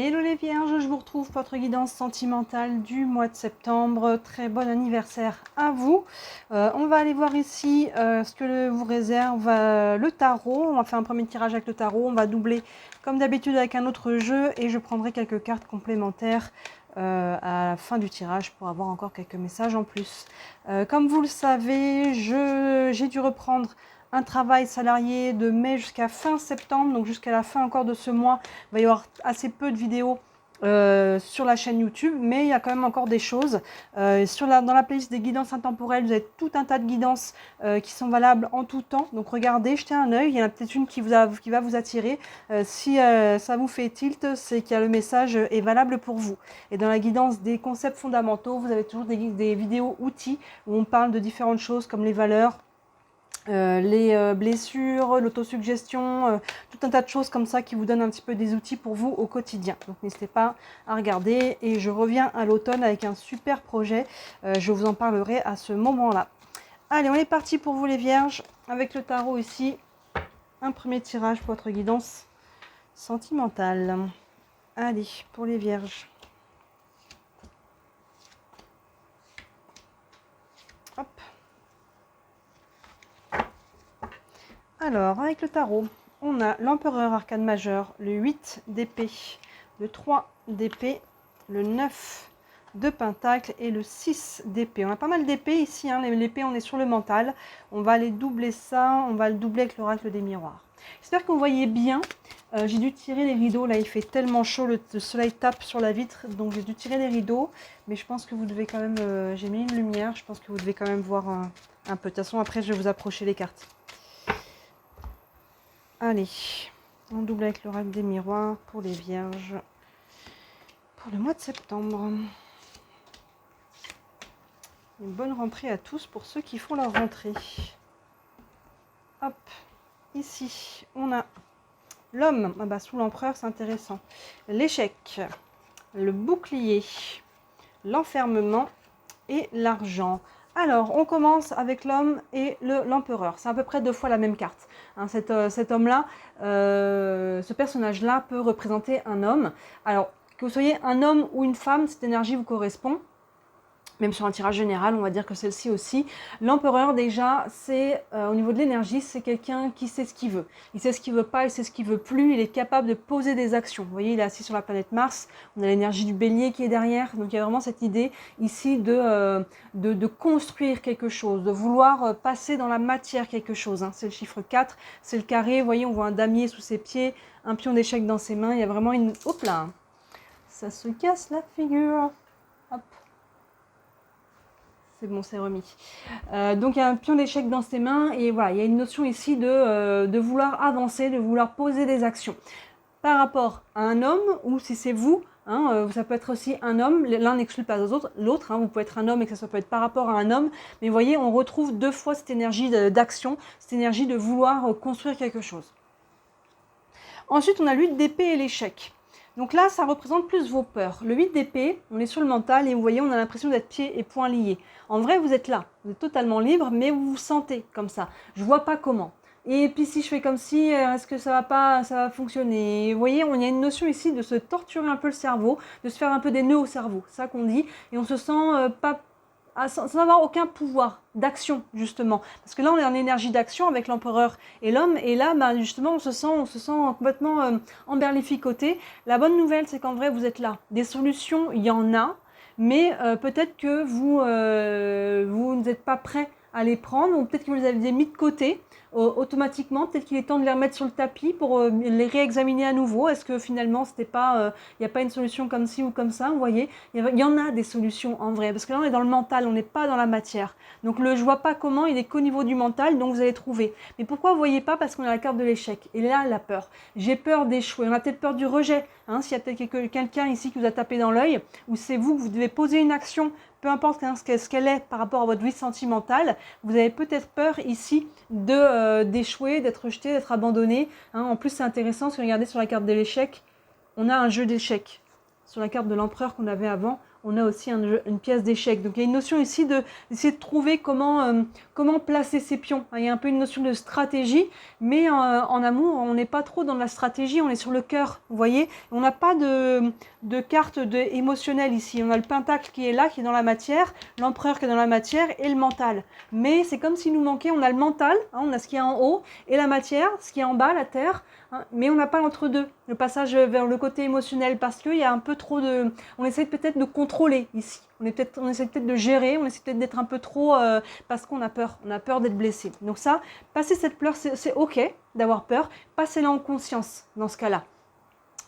Hello les vierges, je vous retrouve pour votre guidance sentimentale du mois de septembre. Très bon anniversaire à vous. On va aller voir ici ce que vous réserve le tarot. On va faire un premier tirage avec le tarot. On va doubler comme d'habitude avec un autre jeu et je prendrai quelques cartes complémentaires à la fin du tirage pour avoir encore quelques messages en plus. Comme vous le savez, j'ai dû reprendre un travail salarié de mai jusqu'à fin septembre, donc jusqu'à la fin encore de ce mois. Il va y avoir assez peu de vidéos sur la chaîne YouTube, mais il y a quand même encore des choses. Dans la playlist des guidances intemporelles, vous avez tout un tas de guidances qui sont valables en tout temps. Donc regardez, jetez un œil, il y en a peut-être une qui va vous attirer. Si ça vous fait tilt, c'est que le message est valable pour vous. Et dans la guidance des concepts fondamentaux, vous avez toujours des vidéos outils où on parle de différentes choses comme les valeurs, les blessures, l'autosuggestion, tout un tas de choses comme ça qui vous donnent un petit peu des outils pour vous au quotidien. Donc n'hésitez pas à regarder et je reviens à l'automne avec un super projet. Je vous en parlerai à ce moment-là. Allez, on est parti pour vous les vierges avec le tarot ici. Un premier tirage pour votre guidance sentimentale. Allez, pour les vierges. Hop. Alors, avec le tarot, on a l'empereur arcane majeur, le 8 d'épée, le 3 d'épée, le 9 de pentacle et le 6 d'épée. On a pas mal d'épées ici, hein. L'épée, on est sur le mental. On va aller doubler ça, on va le doubler avec l'oracle des miroirs. J'espère que vous voyez bien. J'ai dû tirer les rideaux, là il fait tellement chaud, le soleil tape sur la vitre, donc j'ai dû tirer les rideaux. Mais je pense que vous devez quand même, j'ai mis une lumière, je pense que vous devez quand même voir un peu. De toute façon, après je vais vous approcher les cartes. Allez, on double avec l'oracle des miroirs pour les vierges pour le mois de septembre. Une bonne rentrée à tous pour ceux qui font leur rentrée. Hop, ici, on a l'homme. Ah bah, sous l'empereur, c'est intéressant. L'échec, le bouclier, l'enfermement et l'argent. Alors, on commence avec l'homme et l'empereur. C'est à peu près 2 fois la même carte. Hein, cet homme-là, ce personnage-là peut représenter un homme. Alors, que vous soyez un homme ou une femme, cette énergie vous correspond. Même sur un tirage général, on va dire que celle-ci aussi. L'empereur, déjà, c'est au niveau de l'énergie, c'est quelqu'un qui sait ce qu'il veut. Il sait ce qu'il veut pas, il sait ce qu'il veut plus. Il est capable de poser des actions. Vous voyez, il est assis sur la planète Mars. On a l'énergie du bélier qui est derrière. Donc, il y a vraiment cette idée ici de construire quelque chose, de vouloir passer dans la matière quelque chose. Hein. C'est le chiffre 4, c'est le carré. Vous voyez, on voit un damier sous ses pieds, un pion d'échec dans ses mains. Il y a vraiment une... Hop là! Ça se casse la figure. Hop! C'est bon, c'est remis. Donc, il y a un pion d'échec dans ses mains et voilà, il y a une notion ici de vouloir avancer, de vouloir poser des actions. Par rapport à un homme, ou si c'est vous, hein, ça peut être aussi un homme, l'un n'exclut pas l'autre, hein, vous pouvez être un homme et que ça peut être par rapport à un homme, mais vous voyez, on retrouve 2 fois cette énergie d'action, cette énergie de vouloir construire quelque chose. Ensuite, on a l'huile d'épée et l'échec. Donc là, ça représente plus vos peurs. Le 8 d'épée, on est sur le mental et vous voyez, on a l'impression d'être pieds et poings liés. En vrai, vous êtes là, vous êtes totalement libre, mais vous vous sentez comme ça. Je vois pas comment. Et puis si je fais comme si, est-ce que ça va fonctionner? Vous voyez, il y a une notion ici de se torturer un peu le cerveau, de se faire un peu des nœuds au cerveau, c'est ça qu'on dit. Et on se sent pas sans avoir aucun pouvoir d'action, justement. Parce que là, on est en énergie d'action avec l'empereur et l'homme. Et là, bah, justement, on se sent complètement emberlificoté. La bonne nouvelle, c'est qu'en vrai, vous êtes là. Des solutions, il y en a. Mais peut-être que vous n'êtes pas prêt à les prendre. Ou peut-être que vous les avez mis de côté automatiquement. Peut-être qu'il est temps de les remettre sur le tapis pour les réexaminer à nouveau. Est-ce que finalement, c'était pas, il n'y a pas une solution comme ci ou comme ça, vous voyez? Il y en a des solutions en vrai. Parce que là, on est dans le mental, on n'est pas dans la matière. Donc, je vois pas comment, il est qu'au niveau du mental, donc vous allez trouver. Mais pourquoi vous voyez pas? Parce qu'on a la carte de l'échec. Et là, la peur. J'ai peur d'échouer. On a peut-être peur du rejet. Hein, s'il y a peut-être quelqu'un ici qui vous a tapé dans l'œil, ou c'est vous que vous devez poser une action, peu importe ce qu'elle est par rapport à votre vie sentimentale, vous avez peut-être peur ici d'échouer, d'être rejeté, d'être abandonné. Hein, en plus, c'est intéressant, si vous regardez sur la carte de l'échec, on a un jeu d'échecs. Sur la carte de l'empereur qu'on avait avant, on a aussi une pièce d'échec. Donc il y a une notion ici d'essayer de trouver comment placer ses pions. Il y a un peu une notion de stratégie, mais en amour, on n'est pas trop dans la stratégie, on est sur le cœur, vous voyez. On n'a pas de carte émotionnelle ici. On a le pentacle qui est là, qui est dans la matière, l'empereur qui est dans la matière et le mental. Mais c'est comme s'il nous manquait, on a le mental, hein, on a ce qui est en haut, et la matière, ce qui est en bas, la terre, hein, mais on n'a pas l'entre-deux, le passage vers le côté émotionnel, parce qu'il y a un peu trop de... On essaie peut-être de contrôler ici, on essaie peut-être de gérer, on essaie peut-être d'être un peu trop... parce qu'on a peur d'être blessé. Donc ça, passer cette peur, c'est ok d'avoir peur, passez-la en conscience dans ce cas-là.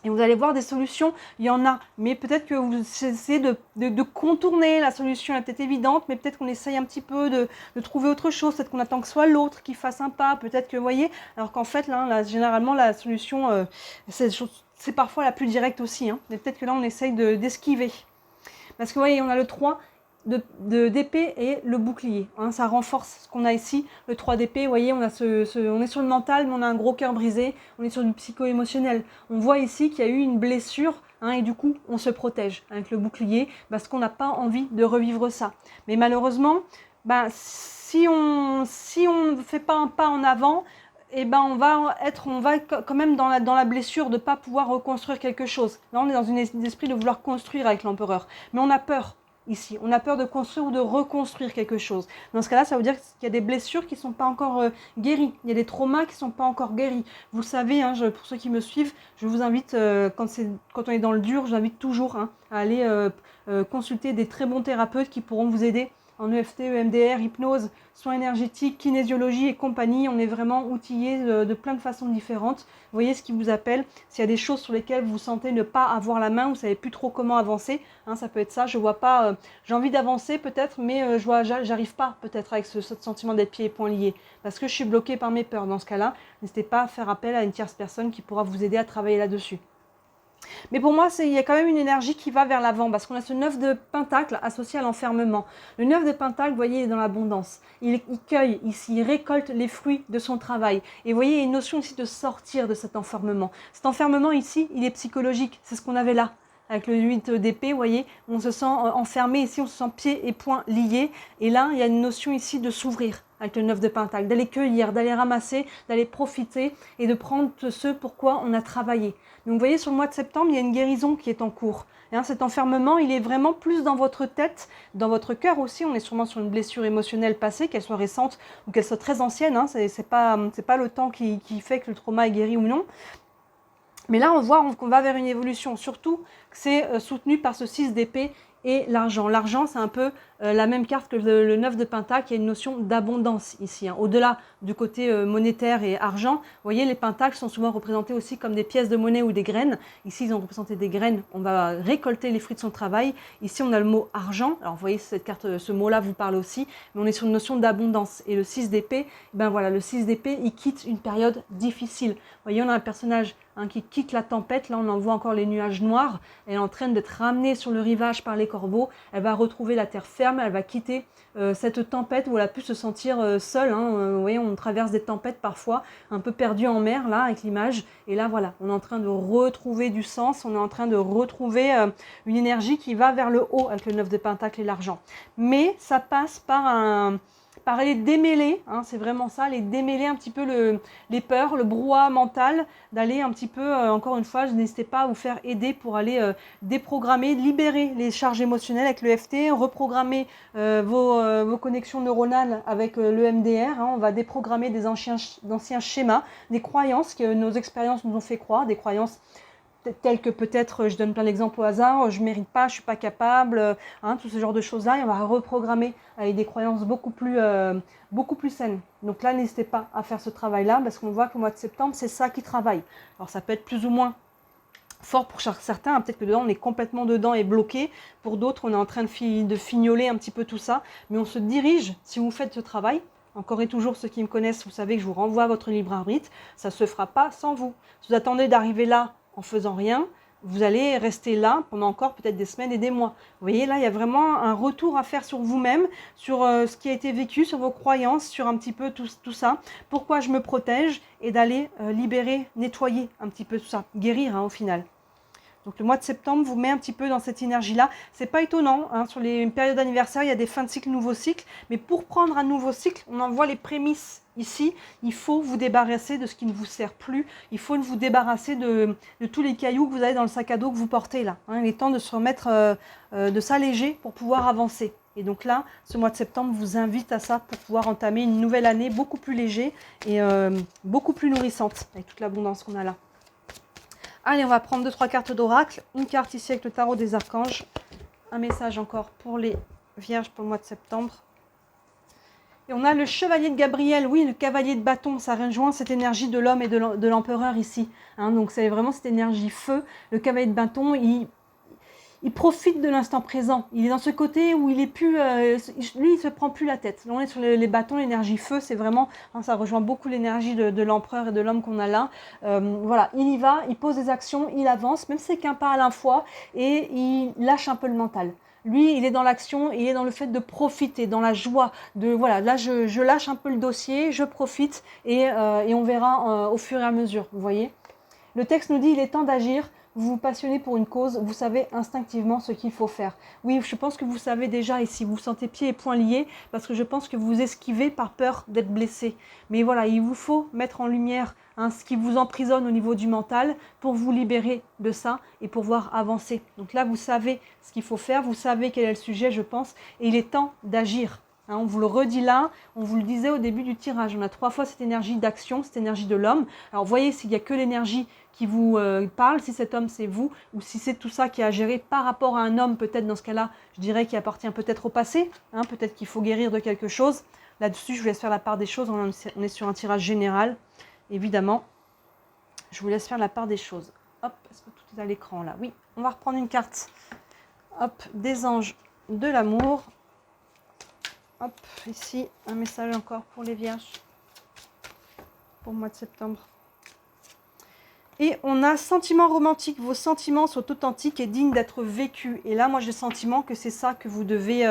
Et vous allez voir des solutions, il y en a, mais peut-être que vous essayez de contourner la solution, elle est peut-être évidente, mais peut-être qu'on essaye un petit peu de trouver autre chose, peut-être qu'on attend que ce soit l'autre qui fasse un pas, peut-être que, vous voyez, alors qu'en fait, là, généralement, la solution, c'est parfois la plus directe aussi, hein, mais peut-être que là, on essaye d'esquiver. Parce que, vous voyez, on a le 3 d'épée et le bouclier. Hein, ça renforce ce qu'on a ici. Le 3 d'épée, vous voyez, on est sur le mental, mais on a un gros cœur brisé. On est sur du psycho-émotionnel. On voit ici qu'il y a eu une blessure, hein, et du coup, on se protège avec le bouclier parce qu'on n'a pas envie de revivre ça. Mais malheureusement, si on ne fait pas un pas en avant, eh ben on va quand même dans la blessure de ne pas pouvoir reconstruire quelque chose. Là, on est dans un esprit de vouloir construire avec l'empereur. Mais on a peur. Ici, on a peur de construire ou de reconstruire quelque chose. Dans ce cas-là, ça veut dire qu'il y a des blessures qui ne sont pas encore guéries. Il y a des traumas qui ne sont pas encore guéris. Vous le savez, hein, pour ceux qui me suivent, je vous invite, quand on est dans le dur, j'invite toujours, hein, à aller consulter des très bons thérapeutes qui pourront vous aider en EFT, EMDR, hypnose, soins énergétiques, kinésiologie et compagnie. On est vraiment outillés de plein de façons différentes. Vous voyez ce qui vous appelle. S'il y a des choses sur lesquelles vous sentez ne pas avoir la main, vous ne savez plus trop comment avancer, hein, ça peut être ça. Je vois pas, j'ai envie d'avancer peut-être, mais j'arrive pas peut-être avec ce sentiment d'être pieds et poings liés, parce que je suis bloquée par mes peurs. Dans ce cas-là, n'hésitez pas à faire appel à une tierce personne qui pourra vous aider à travailler là-dessus. Mais pour moi, il y a quand même une énergie qui va vers l'avant, parce qu'on a ce 9 de Pentacle associé à l'enfermement. Le 9 de Pentacle, vous voyez, il est dans l'abondance. Il cueille ici, il récolte les fruits de son travail. Et vous voyez, il y a une notion ici de sortir de cet enfermement. Cet enfermement ici, il est psychologique, c'est ce qu'on avait là. Avec le 8 d'épée, vous voyez, on se sent enfermé ici, on se sent pieds et poings liés. Et là, il y a une notion ici de s'ouvrir avec le 9 de Pentacle, d'aller cueillir, d'aller ramasser, d'aller profiter et de prendre ce pourquoi on a travaillé. Donc vous voyez, sur le mois de septembre, il y a une guérison qui est en cours. Et, hein, cet enfermement, il est vraiment plus dans votre tête, dans votre cœur aussi. On est sûrement sur une blessure émotionnelle passée, qu'elle soit récente ou qu'elle soit très ancienne. Hein, c'est pas le temps qui fait que le trauma est guéri ou non. Mais là, on voit qu'on va vers une évolution, surtout que c'est soutenu par ce 6 d'épée et l'argent. L'argent, c'est un peu la même carte que le 9 de Pentacle, il y a une notion d'abondance ici. Hein. Au-delà du côté monétaire et argent, vous voyez, les pentacles sont souvent représentés aussi comme des pièces de monnaie ou des graines. Ici, ils ont représenté des graines, on va récolter les fruits de son travail. Ici, on a le mot argent. Alors, vous voyez, cette carte, ce mot-là vous parle aussi, mais on est sur une notion d'abondance. Et le 6 d'épée, ben voilà, le 6 d'épée, il quitte une période difficile. Vous voyez, on a un personnage qui quitte la tempête. Là, on en voit encore les nuages noirs. Elle est en train d'être ramenée sur le rivage par les corbeaux. Elle va retrouver la terre ferme. Elle va quitter cette tempête où elle a pu se sentir seule. Hein. Vous voyez, on traverse des tempêtes parfois, un peu perdu en mer, là, avec l'image. Et là, voilà, on est en train de retrouver du sens. On est en train de retrouver une énergie qui va vers le haut avec le 9 de Pentacle et l'argent. Mais ça passe par les démêler, hein, c'est vraiment ça, les démêler un petit peu les peurs, le brouhaha mental, d'aller un petit peu, encore une fois, n'hésitez pas à vous faire aider pour aller déprogrammer, libérer les charges émotionnelles avec le FT, reprogrammer vos connexions neuronales avec le MDR, hein, on va déprogrammer d'anciens schémas, des croyances que nos expériences nous ont fait croire, des croyances telles que peut-être, je donne plein d'exemples au hasard, je ne mérite pas, je ne suis pas capable, hein, tout ce genre de choses-là, et on va reprogrammer avec des croyances beaucoup plus saines. Donc là, n'hésitez pas à faire ce travail-là, parce qu'on voit qu'au mois de septembre, c'est ça qui travaille. Alors ça peut être plus ou moins fort pour certains, hein, peut-être que dedans, on est complètement dedans et bloqué, pour d'autres, on est en train de fignoler un petit peu tout ça, mais on se dirige, si vous faites ce travail, encore et toujours, ceux qui me connaissent, vous savez que je vous renvoie à votre libre arbitre, ça ne se fera pas sans vous. Si vous attendez d'arriver là, en faisant rien, vous allez rester là pendant encore peut-être des semaines et des mois. Vous voyez, là, il y a vraiment un retour à faire sur vous-même, sur ce qui a été vécu, sur vos croyances, sur un petit peu tout ça. Pourquoi je me protège et d'aller libérer, nettoyer un petit peu tout ça, guérir, hein, au final. Donc le mois de septembre vous met un petit peu dans cette énergie-là. C'est pas étonnant, hein, sur les périodes d'anniversaire, il y a des fins de cycle, nouveaux cycles. Mais pour prendre un nouveau cycle, on en voit les prémices ici. Il faut vous débarrasser de ce qui ne vous sert plus. Il faut vous débarrasser de tous les cailloux que vous avez dans le sac à dos que vous portez là. Hein. Il est temps de se remettre, de s'alléger pour pouvoir avancer. Et donc là, ce mois de septembre vous invite à ça pour pouvoir entamer une nouvelle année beaucoup plus léger et beaucoup plus nourrissante avec toute l'abondance qu'on a là. Allez, on va prendre 2-3 cartes d'oracle. Une carte ici avec le tarot des archanges. Un message encore pour les vierges pour le mois de septembre. Et on a le chevalier de Gabriel, oui, le cavalier de bâton. Ça rejoint cette énergie de l'homme et de l'empereur ici. Hein, donc c'est vraiment cette énergie feu. Le cavalier de bâton, il profite de l'instant présent. Il est dans ce côté où il est plus... lui, il se prend plus la tête. Là, on est sur les bâtons, l'énergie feu, c'est vraiment... Hein, ça rejoint beaucoup l'énergie de l'empereur et de l'homme qu'on a là. Voilà, il y va, il pose des actions, il avance, même si c'est qu'un pas à la fois, et il lâche un peu le mental. Lui, il est dans l'action, il est dans le fait de profiter, dans la joie. Voilà, là, je lâche un peu le dossier, je profite, et on verra au fur et à mesure, vous voyez. Le texte nous dit, il est temps d'agir. Vous vous passionnez pour une cause, vous savez instinctivement ce qu'il faut faire. Oui, je pense que vous savez déjà ici, vous vous sentez pieds et poings liés parce que je pense que vous esquivez par peur d'être blessé. Mais voilà, il vous faut mettre en lumière ce qui vous emprisonne au niveau du mental pour vous libérer de ça et pouvoir avancer. Donc là, vous savez ce qu'il faut faire, vous savez quel est le sujet, je pense, et il est temps d'agir. Hein, on vous le redit là, on vous le disait au début du tirage. On a 3 fois cette énergie d'action, cette énergie de l'homme. Alors, vous voyez, s'il n'y a que l'énergie qui vous parle, si cet homme c'est vous, ou si c'est tout ça qui est à gérer par rapport à un homme, peut-être dans ce cas-là, je dirais qu'il appartient peut-être au passé, hein, peut-être qu'il faut guérir de quelque chose. Là-dessus, je vous laisse faire la part des choses, on est sur un tirage général, évidemment. Je vous laisse faire la part des choses. Hop, est-ce que tout est à l'écran là? Oui, on va reprendre une carte. Hop, des anges de l'amour. Hop, ici, un message encore pour les vierges, pour le mois de septembre. Et on a sentiment romantique. Vos sentiments sont authentiques et dignes d'être vécus. Et là, moi, j'ai le sentiment que c'est ça que vous devez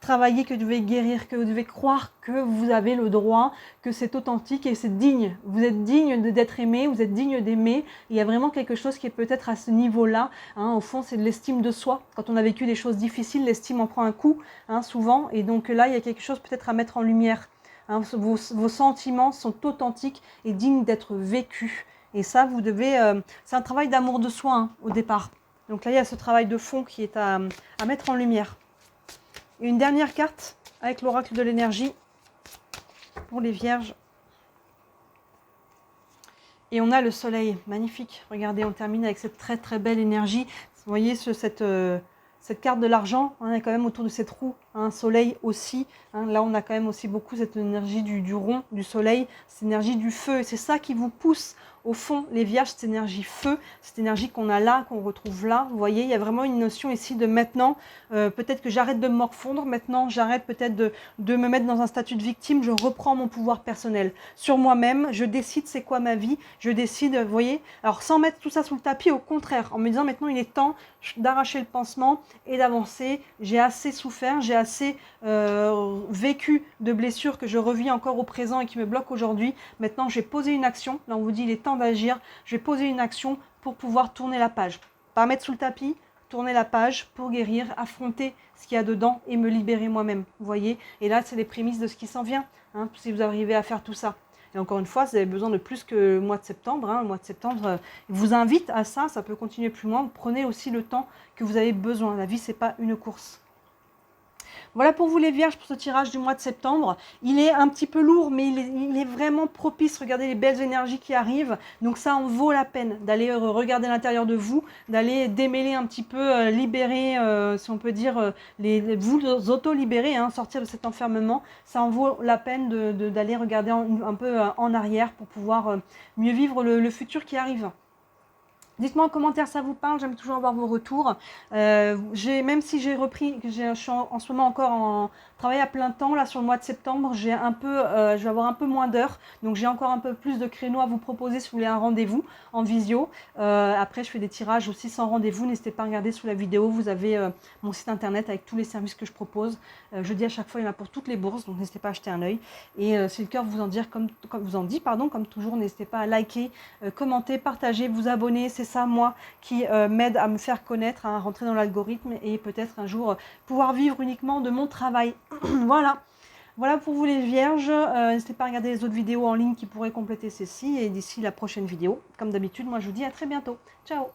travailler, que vous devez guérir, que vous devez croire que vous avez le droit, que c'est authentique et c'est digne. Vous êtes digne d'être aimé, vous êtes digne d'aimer. Il y a vraiment quelque chose qui est peut-être à ce niveau-là. Hein, au fond, c'est de l'estime de soi. Quand on a vécu des choses difficiles, l'estime en prend un coup, hein, souvent. Et donc là, il y a quelque chose peut-être à mettre en lumière. Hein, vos sentiments sont authentiques et dignes d'être vécus. Et ça, vous devez... c'est un travail d'amour de soi, hein, au départ. Donc là, il y a ce travail de fond qui est à mettre en lumière. Et une dernière carte avec l'oracle de l'énergie pour les vierges. Et on a le soleil, magnifique. Regardez, on termine avec cette très très belle énergie. Vous voyez cette carte de l'argent, on est quand même autour de cette roue, un soleil aussi. Hein, là, on a quand même aussi beaucoup cette énergie du rond, du soleil, cette énergie du feu. Et c'est ça qui vous pousse, au fond, les vierges, cette énergie feu, cette énergie qu'on a là, qu'on retrouve là. Vous voyez, il y a vraiment une notion ici de maintenant, peut-être que j'arrête de me morfondre, maintenant j'arrête peut-être de me mettre dans un statut de victime, je reprends mon pouvoir personnel sur moi-même, je décide c'est quoi ma vie, je décide, vous voyez, alors sans mettre tout ça sous le tapis, au contraire, en me disant maintenant il est temps d'arracher le pansement et d'avancer, j'ai assez souffert, j'ai assez vécu de blessures que je revis encore au présent et qui me bloquent aujourd'hui, maintenant je vais poser une action, là on vous dit il est temps d'agir, je vais poser une action pour pouvoir tourner la page, pas mettre sous le tapis, tourner la page pour guérir, affronter ce qu'il y a dedans et me libérer moi-même, vous voyez, et là c'est les prémices de ce qui s'en vient, hein, si vous arrivez à faire tout ça. Et encore une fois, vous avez besoin de plus que le mois de septembre. Hein. Le mois de septembre vous invite à ça, ça peut continuer plus loin. Prenez aussi le temps que vous avez besoin. La vie, ce n'est pas une course. Voilà pour vous les vierges pour ce tirage du mois de septembre. Il est un petit peu lourd, mais il est vraiment propice. Regardez les belles énergies qui arrivent. Donc ça en vaut la peine d'aller regarder l'intérieur de vous, d'aller démêler un petit peu, libérer, si on peut dire, vous auto-libérer, hein, sortir de cet enfermement. Ça en vaut la peine d'aller regarder un peu en arrière pour pouvoir mieux vivre le futur qui arrive. Dites-moi en commentaire, ça vous parle, j'aime toujours avoir vos retours. Même si j'ai repris, je suis en ce moment encore en travail à plein temps, là sur le mois de septembre, je vais avoir un peu moins d'heures, donc j'ai encore un peu plus de créneaux à vous proposer si vous voulez un rendez-vous en visio. Après, je fais des tirages aussi sans rendez-vous, n'hésitez pas à regarder sous la vidéo, vous avez mon site internet avec tous les services que je propose. Je dis à chaque fois, il y en a pour toutes les bourses, donc n'hésitez pas à jeter un œil. Et si le cœur vous en dit, comme toujours, n'hésitez pas à liker, commenter, partager, vous abonner, c'est ça, moi, qui m'aide à me faire connaître, à rentrer dans l'algorithme et peut-être un jour pouvoir vivre uniquement de mon travail. Voilà. Voilà pour vous les vierges. N'hésitez pas à regarder les autres vidéos en ligne qui pourraient compléter ceci. Et d'ici la prochaine vidéo, comme d'habitude, moi je vous dis à très bientôt. Ciao!